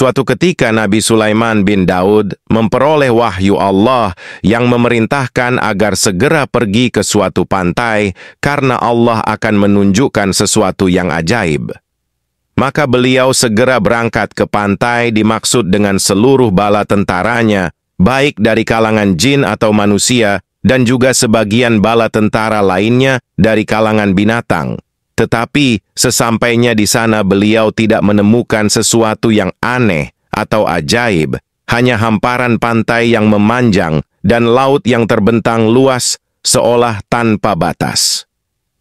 Suatu ketika Nabi Sulaiman bin Daud memperoleh wahyu Allah yang memerintahkan agar segera pergi ke suatu pantai karena Allah akan menunjukkan sesuatu yang ajaib. Maka beliau segera berangkat ke pantai dimaksud dengan seluruh bala tentaranya, baik dari kalangan jin atau manusia, dan juga sebagian bala tentara lainnya dari kalangan binatang. Tetapi sesampainya di sana beliau tidak menemukan sesuatu yang aneh atau ajaib, hanya hamparan pantai yang memanjang dan laut yang terbentang luas seolah tanpa batas.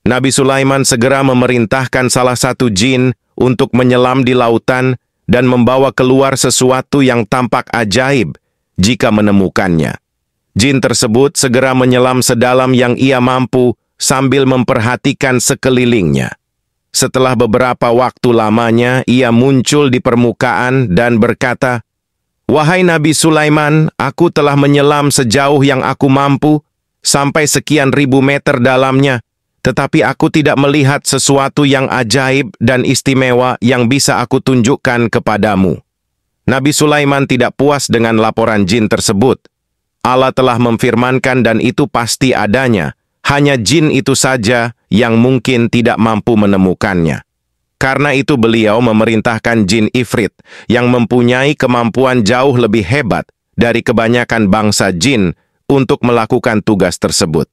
Nabi Sulaiman segera memerintahkan salah satu jin untuk menyelam di lautan dan membawa keluar sesuatu yang tampak ajaib jika menemukannya. Jin tersebut segera menyelam sedalam yang ia mampu sambil memperhatikan sekelilingnya. Setelah beberapa waktu lamanya, ia muncul di permukaan dan berkata, "Wahai Nabi Sulaiman, aku telah menyelam sejauh yang aku mampu, sampai sekian ribu meter dalamnya, tetapi aku tidak melihat sesuatu yang ajaib dan istimewa yang bisa aku tunjukkan kepadamu." Nabi Sulaiman tidak puas dengan laporan jin tersebut. Allah telah memfirmankan dan itu pasti adanya. Hanya jin itu saja yang mungkin tidak mampu menemukannya. Karena itu beliau memerintahkan jin Ifrit yang mempunyai kemampuan jauh lebih hebat dari kebanyakan bangsa jin untuk melakukan tugas tersebut.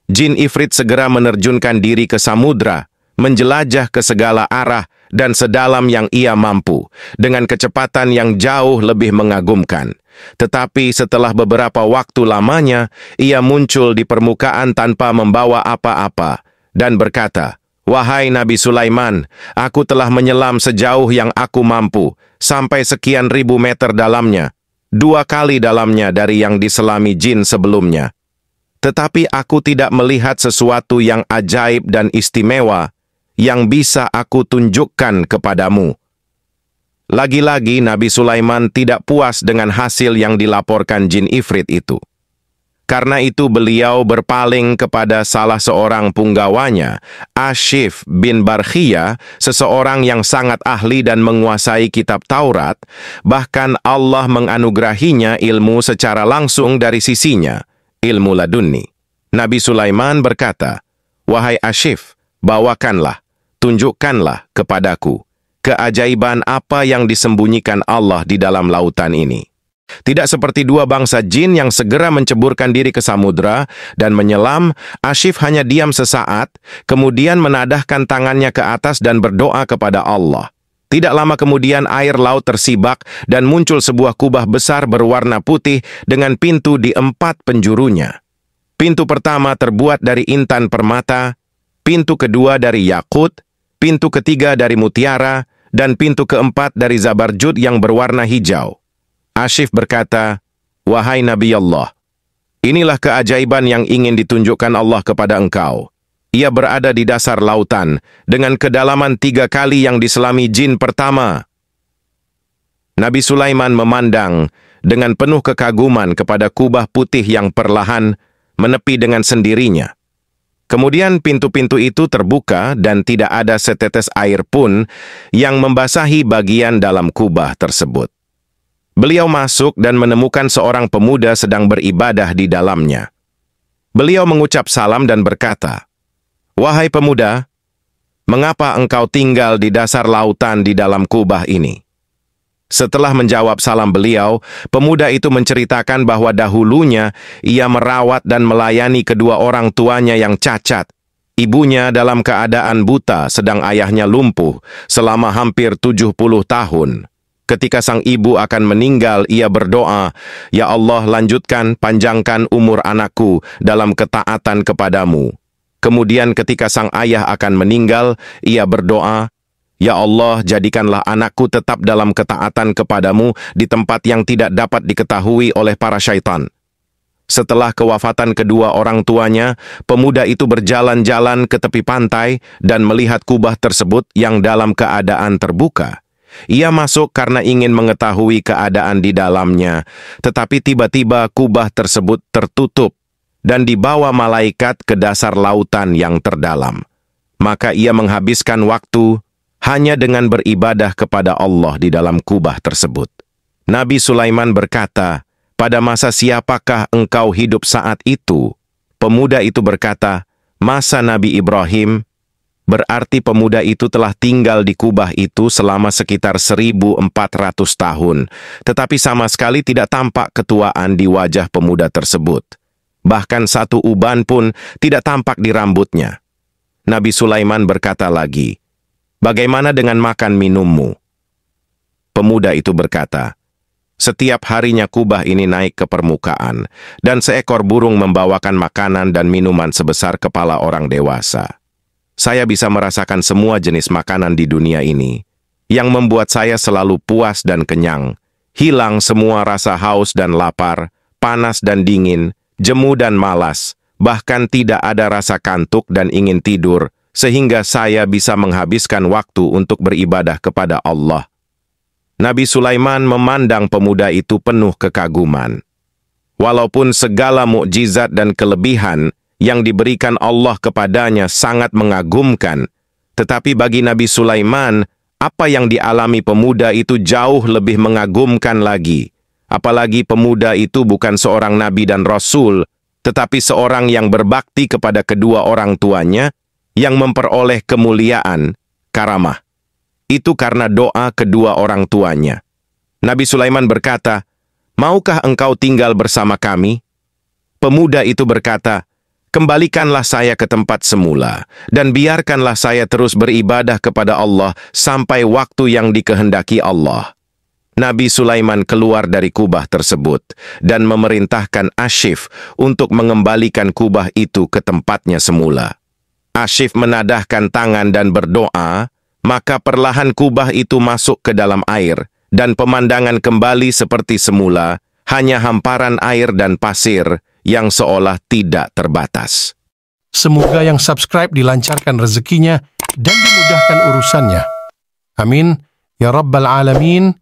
Jin Ifrit segera menerjunkan diri ke samudra, menjelajah ke segala arah dan sedalam yang ia mampu, dengan kecepatan yang jauh lebih mengagumkan. Tetapi setelah beberapa waktu lamanya, ia muncul di permukaan tanpa membawa apa-apa, dan berkata, "Wahai Nabi Sulaiman, aku telah menyelam sejauh yang aku mampu, sampai sekian ribu meter dalamnya, 2 kali dalamnya dari yang diselami jin sebelumnya. Tetapi aku tidak melihat sesuatu yang ajaib dan istimewa yang bisa aku tunjukkan kepadamu." Lagi-lagi Nabi Sulaiman tidak puas dengan hasil yang dilaporkan jin Ifrit itu. Karena itu beliau berpaling kepada salah seorang punggawanya, Ashif bin Barkhia, seseorang yang sangat ahli dan menguasai kitab Taurat, bahkan Allah menganugerahinya ilmu secara langsung dari sisinya, ilmu laduni. Nabi Sulaiman berkata, "Wahai Ashif, bawakanlah, tunjukkanlah kepadaku keajaiban apa yang disembunyikan Allah di dalam lautan ini." Tidak seperti 2 bangsa jin yang segera menceburkan diri ke samudra dan menyelam, Ashif hanya diam sesaat, kemudian menadahkan tangannya ke atas dan berdoa kepada Allah. Tidak lama kemudian air laut tersibak dan muncul sebuah kubah besar berwarna putih dengan pintu di 4 penjurunya. Pintu pertama terbuat dari intan permata, pintu kedua dari yakut, pintu ketiga dari mutiara, dan pintu keempat dari zabarjud yang berwarna hijau. Ashif berkata, "Wahai Nabi Allah, inilah keajaiban yang ingin ditunjukkan Allah kepada engkau. Ia berada di dasar lautan, dengan kedalaman 3 kali yang diselami jin pertama." Nabi Sulaiman memandang dengan penuh kekaguman kepada kubah putih yang perlahan menepi dengan sendirinya. Kemudian pintu-pintu itu terbuka dan tidak ada setetes air pun yang membasahi bagian dalam kubah tersebut. Beliau masuk dan menemukan seorang pemuda sedang beribadah di dalamnya. Beliau mengucap salam dan berkata, "Wahai pemuda, mengapa engkau tinggal di dasar lautan di dalam kubah ini?" Setelah menjawab salam beliau, pemuda itu menceritakan bahwa dahulunya ia merawat dan melayani kedua orang tuanya yang cacat. Ibunya dalam keadaan buta sedang ayahnya lumpuh selama hampir 70 tahun. Ketika sang ibu akan meninggal, ia berdoa, "Ya Allah, lanjutkan, panjangkan umur anakku dalam ketaatan kepadamu." Kemudian ketika sang ayah akan meninggal, ia berdoa, "Ya Allah, jadikanlah anakku tetap dalam ketaatan kepadamu di tempat yang tidak dapat diketahui oleh para syaitan." Setelah kewafatan kedua orang tuanya, pemuda itu berjalan-jalan ke tepi pantai dan melihat kubah tersebut yang dalam keadaan terbuka. Ia masuk karena ingin mengetahui keadaan di dalamnya, tetapi tiba-tiba kubah tersebut tertutup dan dibawa malaikat ke dasar lautan yang terdalam. Maka ia menghabiskan waktu hanya dengan beribadah kepada Allah di dalam kubah tersebut. Nabi Sulaiman berkata, "Pada masa siapakah engkau hidup saat itu?" Pemuda itu berkata, "Masa Nabi Ibrahim." Berarti pemuda itu telah tinggal di kubah itu selama sekitar 1400 tahun, tetapi sama sekali tidak tampak ketuaan di wajah pemuda tersebut. Bahkan satu uban pun tidak tampak di rambutnya. Nabi Sulaiman berkata lagi, "Bagaimana dengan makan minummu?" Pemuda itu berkata, "Setiap harinya kubah ini naik ke permukaan, dan seekor burung membawakan makanan dan minuman sebesar kepala orang dewasa. Saya bisa merasakan semua jenis makanan di dunia ini, yang membuat saya selalu puas dan kenyang. Hilang semua rasa haus dan lapar, panas dan dingin, jemu dan malas, bahkan tidak ada rasa kantuk dan ingin tidur, sehingga saya bisa menghabiskan waktu untuk beribadah kepada Allah." Nabi Sulaiman memandang pemuda itu penuh kekaguman. Walaupun segala mukjizat dan kelebihan yang diberikan Allah kepadanya sangat mengagumkan, tetapi bagi Nabi Sulaiman, apa yang dialami pemuda itu jauh lebih mengagumkan lagi. Apalagi pemuda itu bukan seorang nabi dan rasul, tetapi seorang yang berbakti kepada kedua orang tuanya, yang memperoleh kemuliaan, karamah. Itu karena doa kedua orang tuanya. Nabi Sulaiman berkata, "Maukah engkau tinggal bersama kami?" Pemuda itu berkata, "Kembalikanlah saya ke tempat semula, dan biarkanlah saya terus beribadah kepada Allah sampai waktu yang dikehendaki Allah." Nabi Sulaiman keluar dari kubah tersebut dan memerintahkan Ashif untuk mengembalikan kubah itu ke tempatnya semula. Ashif menadahkan tangan dan berdoa, maka perlahan kubah itu masuk ke dalam air, dan pemandangan kembali seperti semula, hanya hamparan air dan pasir yang seolah tidak terbatas. Semoga yang subscribe dilancarkan rezekinya dan dimudahkan urusannya. Amin. Ya Rabbal Alamin.